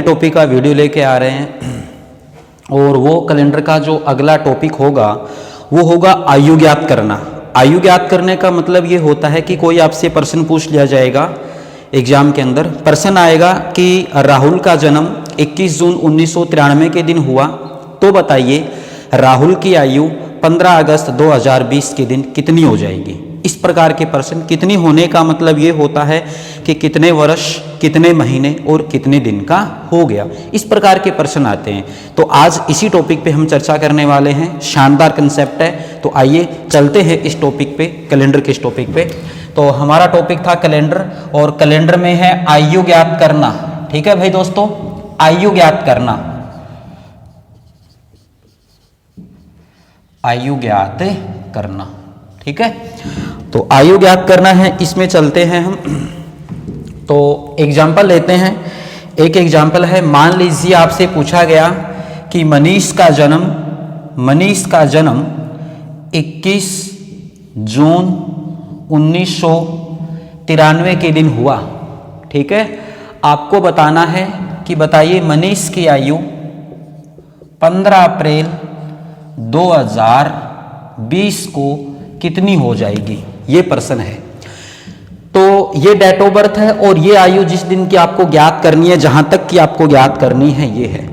Topic का video लेके आ रहे हैं और वो कैलेंडर का जो अगला टॉपिक होगा वो होगा आयु ज्ञात करना। आयु ज्ञात करने का मतलब ये होता है कि कोई आपसे प्रश्न पूछ लिया जाएगा एग्जाम के अंदर। प्रश्न आएगा कि राहुल का जन्म 21 जून 1993 के दिन हुआ, तो बताइए राहुल की आयु 15 अगस्त 2020 के दिन कितनी हो जाएगी। इस प्रकार के प्रश्न, कितनी होने का मतलब ये होता है कि कितने वर्ष, कितने महीने और कितने दिन का हो गया, इस प्रकार के प्रश्न आते हैं। तो आज इसी टॉपिक पे हम चर्चा करने वाले हैं। शानदार कंसेप्ट है, तो आइए चलते हैं इस टॉपिक पे, कैलेंडर के इस टॉपिक पे। तो हमारा टॉपिक था कैलेंडर, और कैलेंडर में है आयु ज्ञात करना। ठीक है भाई दोस्तों, आयु ज्ञात करना, आयु ज्ञात करना। ठीक है, तो आयु ज्ञात करना है, इसमें चलते हैं हम। तो एग्जाम्पल लेते हैं। एक एग्जाम्पल है, मान लीजिए आपसे पूछा गया कि मनीष का जन्म 21 जून 1993 के दिन हुआ। ठीक है, आपको बताना है कि बताइए मनीष की आयु 15 अप्रैल 2020 को कितनी हो जाएगी, ये प्रश्न है। तो ये डेट ऑफ बर्थ है और ये आयु जिस दिन की आपको ज्ञात करनी है, जहां तक कि आपको ज्ञात करनी है, ये है।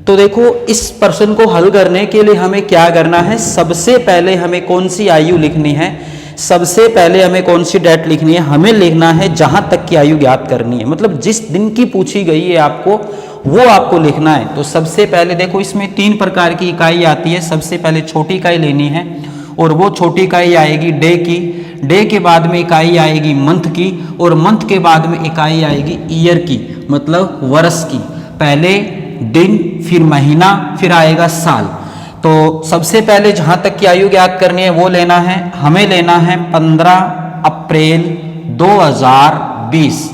तो देखो, इस प्रश्न को हल करने के लिए हमें क्या करना है, सबसे पहले हमें कौन सी आयु लिखनी है, सबसे पहले हमें कौन सी डेट लिखनी है, हमें लिखना है जहां तक की आयु ज्ञात करनी है, मतलब जिस दिन की पूछी गई है आपको वो आपको लिखना है। तो सबसे पहले देखो, इसमें 3 प्रकार की इकाई आती है। सबसे पहले छोटी इकाई लेनी है और वो छोटी इकाई आएगी डे की, डे के बाद में इकाई आएगी मंथ की, और मंथ के बाद में इकाई आएगी ईयर की, मतलब वर्ष की। पहले दिन, फिर महीना, फिर आएगा साल। तो सबसे पहले जहां तक की आयु ज्ञात करनी है वो लेना है, हमें लेना है 15 अप्रैल 2020।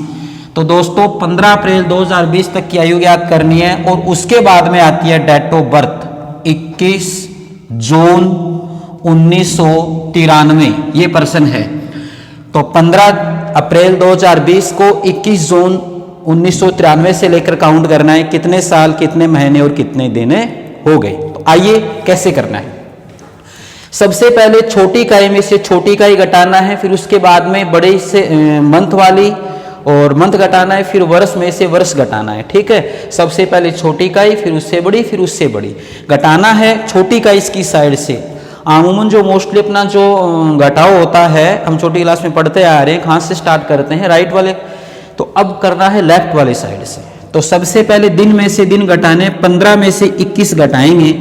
तो दोस्तों 15 अप्रैल 2020 तक की आयु ज्ञात करनी है, और उसके बाद में आती है डेट ऑफ बर्थ 21 जून 1993, ये प्रश्न है। तो 15 अप्रैल 2020 को 21 जून 1993 से लेकर काउंट करना है, कितने साल, कितने महीने और कितने दिन हो गए। तो आइए कैसे करना है। सबसे पहले छोटी इकाई में से छोटी इकाई घटाना है, फिर उसके बाद में बड़े से मंथ वाली और मंथ घटाना है, फिर वर्ष में से वर्ष घटाना है। ठीक है, सबसे पहले छोटी इकाई, फिर उससे बड़ी, फिर उससे बड़ी घटाना है। छोटी इकाई इसकी साइड से, अमूमन जो मोस्टली अपना जो घटाव होता है, हम छोटी क्लास में पढ़ते आ रहे हैं, कहाँ से स्टार्ट करते हैं, राइट वाले। तो अब करना है लेफ्ट वाले साइड से। तो सबसे पहले दिन में से दिन घटाने, 15 में से 21 घटाएंगे।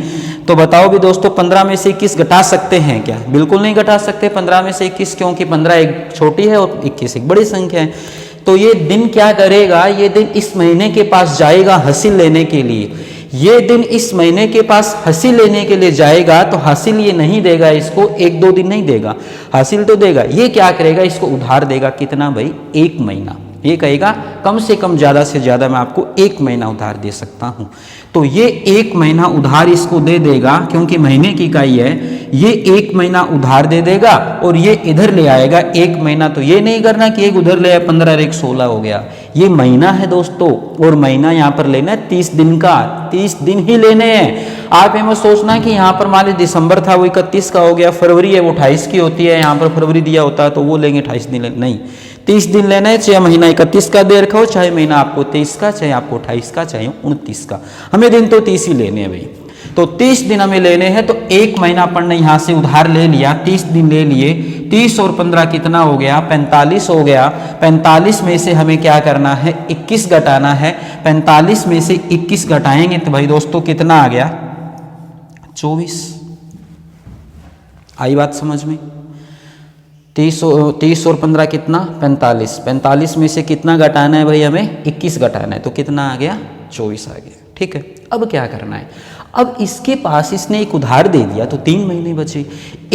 तो बताओ भी दोस्तों, 15 में से 21 घटा सकते हैं क्या? बिल्कुल नहीं घटा सकते 15 में से 21, क्योंकि 15 एक छोटी है और 21 एक बड़ी संख्या है। तो ये दिन क्या करेगा, ये दिन इस महीने के पास जाएगा हासिल लेने के लिए। ये दिन इस महीने के पास हासिल लेने के लिए जाएगा, तो हासिल ये नहीं देगा इसको, 1-2 दिन नहीं देगा, हासिल तो देगा। ये क्या करेगा, इसको उधार देगा। कितना भाई? 1 महीना। ये कहेगा कम से कम, ज़्यादा से ज़्यादा मैं आपको 1 महीना उधार दे सकता हूँ। तो ये 1 महीना उधार इसको दे देगा, क्योंकि महीने की इकाई है। ये 1 महीना उधार दे देगा और ये इधर ले आएगा 1 महीना। तो ये नहीं करना कि एक उधर ले आया, 15 और 1 16 हो गया। ये महीना है दोस्तों, और महीना यहाँ पर लेना है 30 दिन का, 30 दिन ही लेने हैं। आप ये मत सोचना कि यहाँ पर मान लीजिए दिसंबर था वो 31 का हो गया, फरवरी है वो 28 की होती है, यहाँ पर फरवरी दिया होता है तो वो लेंगे 28 दिन नहीं, 30 दिन लेना है। चाहे महीना 31 का दे रखा हो, चाहे महीना आपको 23 का, चाहे आपको 28 का, चाहे 29 का, हमें दिन तो 30 ही लेने हैं भाई। तो 30 दिन हमें लेने हैं। तो 1 महीना अपन ने यहाँ से उधार ले लिया, 30 दिन ले लिए। 30 और 15 कितना हो गया? 45 हो गया। 45 में से हमें क्या करना है? 21 घटाना है। 45 में से 21 घटाएंगे तो भाई दोस्तों कितना आ गया? 24। आई बात समझ में? 30 और 15 कितना? 45। 45 में से कितना घटाना है भाई हमें? 21 घटाना है, तो कितना आ गया? 24 आ गया। ठीक है, अब क्या करना है, अब इसके पास इसने एक उधार दे दिया तो 3 महीने बचे,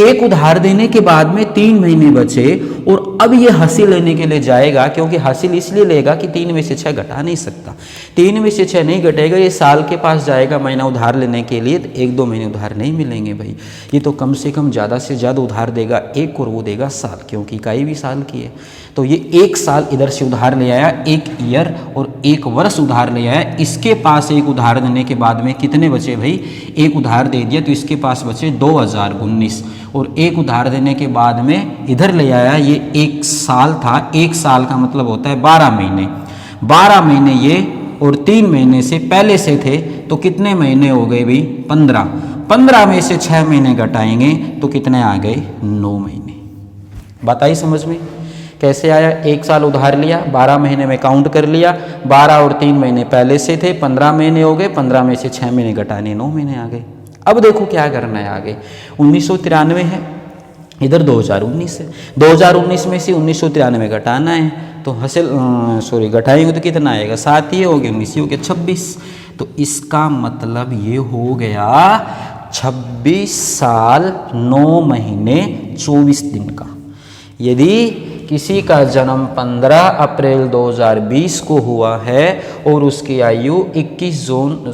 एक उधार देने के बाद में 3 महीने बचे, और अब ये हासिल लेने के लिए जाएगा, क्योंकि हासिल इसलिए लेगा कि 3 में से 6 घटा नहीं सकता, 3 में से 6 नहीं घटेगा, ये साल के पास जाएगा महीना उधार लेने के लिए, तो 1-2 महीने उधार नहीं मिलेंगे भाई, ये तो कम से कम ज़्यादा से ज़्यादा उधार देगा 1 और वो देगा साल, क्योंकि इकाई भी साल की है। तो ये 1 साल इधर से उधार ले आया, 1 ईयर और 1 वर्ष उधार ले आया। इसके पास एक उधार देने के बाद में कितने बचे भाई, एक उधार दे दिया तो इसके पास बचे 2019, और एक उधार देने के बाद में इधर ले आया, ये 1 साल था, 1 साल का मतलब होता है 12 महीने, 12 महीने ये और 3 महीने से पहले से थे, तो कितने महीने हो गए भाई 15, 15 में से 6 महीने घटाएंगे तो कितने आ गए 9 महीने। बताइए समझ में कैसे आया, 1 साल उधार लिया, 12 महीने में काउंट कर लिया, 12 और 3 महीने पहले से थे, 15 महीने हो गए, 15 में से 6 महीने घटाने 9 महीने आ गए। अब देखो क्या करना है आगे, 1993 है, इधर 2019 है, 2019 में से 1993 घटाना है, तो हासिल घटाएंगे तो कितना आएगा, 7 ही हो गया, 19 ही हो गया, 26। तो इसका मतलब ये हो गया 26 साल 9 महीने 24 दिन का। यदि किसी का जन्म 15 अप्रैल 2020 को हुआ है और उसकी आयु 21 जून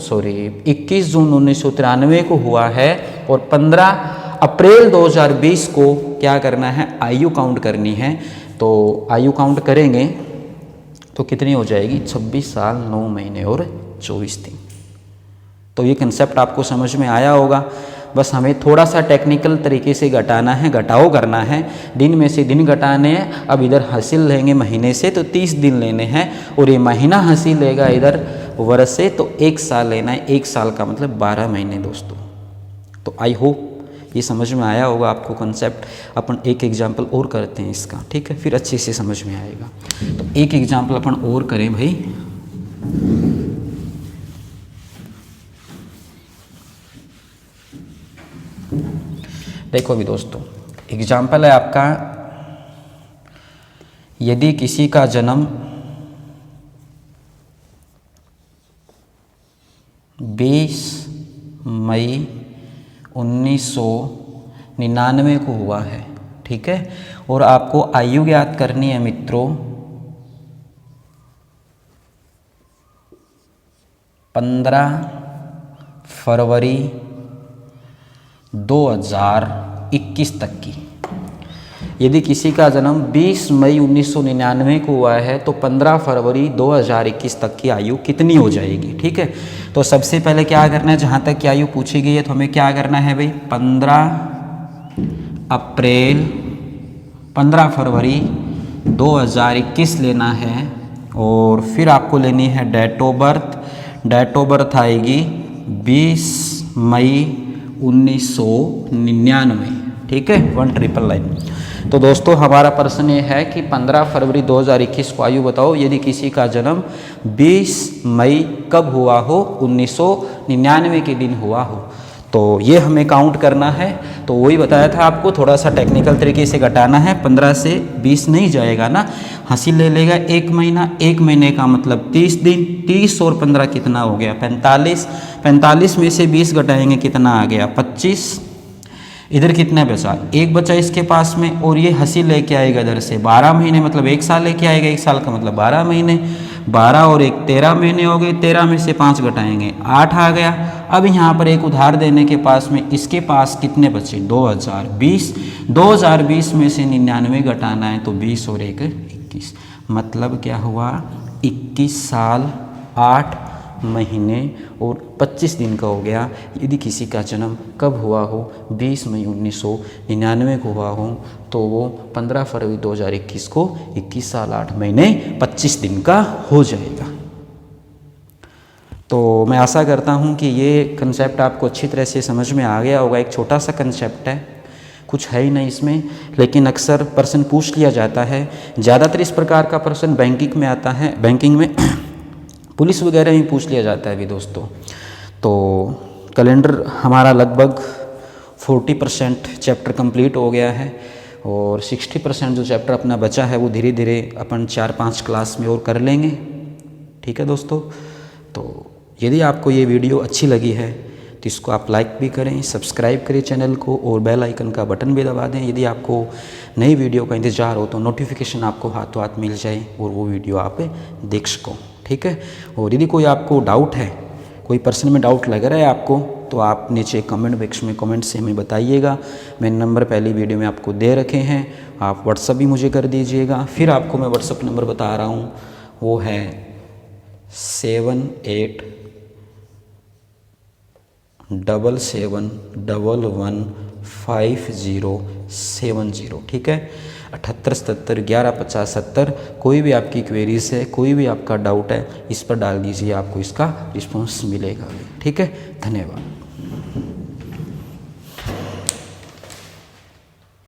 1993 को हुआ है, और 15 अप्रैल 2020 को क्या करना है, आयु काउंट करनी है, तो आयु काउंट करेंगे तो कितनी हो जाएगी, 26 साल 9 महीने और 24 दिन। तो ये कंसेप्ट आपको समझ में आया होगा। बस हमें थोड़ा सा टेक्निकल तरीके से घटाना है, घटाओ करना है, दिन में से दिन घटाने हैं। अब इधर हासिल लेंगे महीने से तो 30 दिन लेने हैं, और ये महीना हासिल लेगा इधर वर्ष से तो 1 साल लेना है, 1 साल का मतलब 12 महीने दोस्तों। तो आई होप ये समझ में आया होगा आपको कंसेप्ट। अपन एक एग्जाम्पल और करते हैं इसका, ठीक है, फिर अच्छे से समझ में आएगा। तो एक एग्जाम्पल अपन और करें भाई। देखो अभी दोस्तों एग्जाम्पल है आपका, यदि किसी का जन्म 20 मई 1999 को हुआ है, ठीक है, और आपको आयु ज्ञात करनी है मित्रों 15 फरवरी 2021 तक की। यदि किसी का जन्म 20 मई 1999 को हुआ है तो 15 फरवरी 2021 तक की आयु कितनी हो जाएगी, ठीक है। तो सबसे पहले क्या करना है, जहाँ तक की आयु पूछी गई है तो हमें क्या करना है भाई, 15 फरवरी 2021 लेना है, और फिर आपको लेनी है date of birth. Date of birth आएगी 20 मई 1999, ठीक है, 1999। तो दोस्तों हमारा प्रश्न ये है कि 15 फरवरी 2021 को आयु बताओ यदि किसी का जन्म 20 मई कब हुआ हो, 1999 के दिन हुआ हो। तो ये हमें काउंट करना है, तो वही बताया था आपको, थोड़ा सा टेक्निकल तरीके से घटाना है। 15 से 20 नहीं जाएगा ना, हासिल ले लेगा 1 महीना, 1 महीने का मतलब 30 दिन, 30 और 15 कितना हो गया 45, 45 में से 20 घटाएंगे कितना आ गया 25। इधर कितना बचा, 1 बचा इसके पास में, और ये हासिल लेके आएगा इधर से 12 महीने, मतलब 1 साल लेके आएगा, 1 साल का मतलब 12 महीने, 12 और 1 13 महीने हो गए, 13 में से 5 घटाएंगे 8 आ गया। अब यहाँ पर एक उधार देने के पास में इसके पास कितने बचे 2020, 2020 में से 99 घटाना है तो 20 और 1 21, मतलब क्या हुआ 21 साल 8 महीने और 25 दिन का हो गया। यदि किसी का जन्म कब हुआ हो, 20 मई 1999 को हुआ हो, तो वो 15 फरवरी 2021 को 21 साल 8 महीने 25 दिन का हो जाएगा। तो मैं आशा करता हूँ कि ये कंसेप्ट आपको अच्छी तरह से समझ में आ गया होगा। एक छोटा सा कंसेप्ट है, कुछ है ही नहीं इसमें, लेकिन अक्सर प्रश्न पूछ लिया जाता है। ज़्यादातर इस प्रकार का प्रश्न बैंकिंग में आता है, बैंकिंग में पुलिस वगैरह में पूछ लिया जाता है भी दोस्तों। तो कैलेंडर हमारा लगभग 40% चैप्टर कंप्लीट हो गया है, और 60% जो चैप्टर अपना बचा है वो धीरे धीरे अपन 4-5 क्लास में और कर लेंगे, ठीक है दोस्तों। तो यदि आपको ये वीडियो अच्छी लगी है तो इसको आप लाइक भी करें, सब्सक्राइब करें चैनल को और बेल आइकन का बटन भी दबा दें। यदि आपको नई वीडियो का इंतज़ार हो तो नोटिफिकेशन आपको हाथों हाथ मिल जाए और वो वीडियो आप देख सको। ठीक है। और यदि कोई आपको डाउट है, कोई पर्सन में डाउट लग रहा है आपको, तो आप नीचे कमेंट बॉक्स में कमेंट से हमें बताइएगा। मैंने नंबर पहली वीडियो में आपको दे रखे हैं, आप व्हाट्सअप भी मुझे कर दीजिएगा। फिर आपको मैं व्हाट्सअप नंबर बता रहा हूँ, वो है 7877115070। ठीक है। 7877115070। कोई भी आपकी क्वेरीज है, कोई भी आपका डाउट है, इस पर डाल दीजिए, आपको इसका रिस्पॉन्स मिलेगा। ठीक है। धन्यवाद।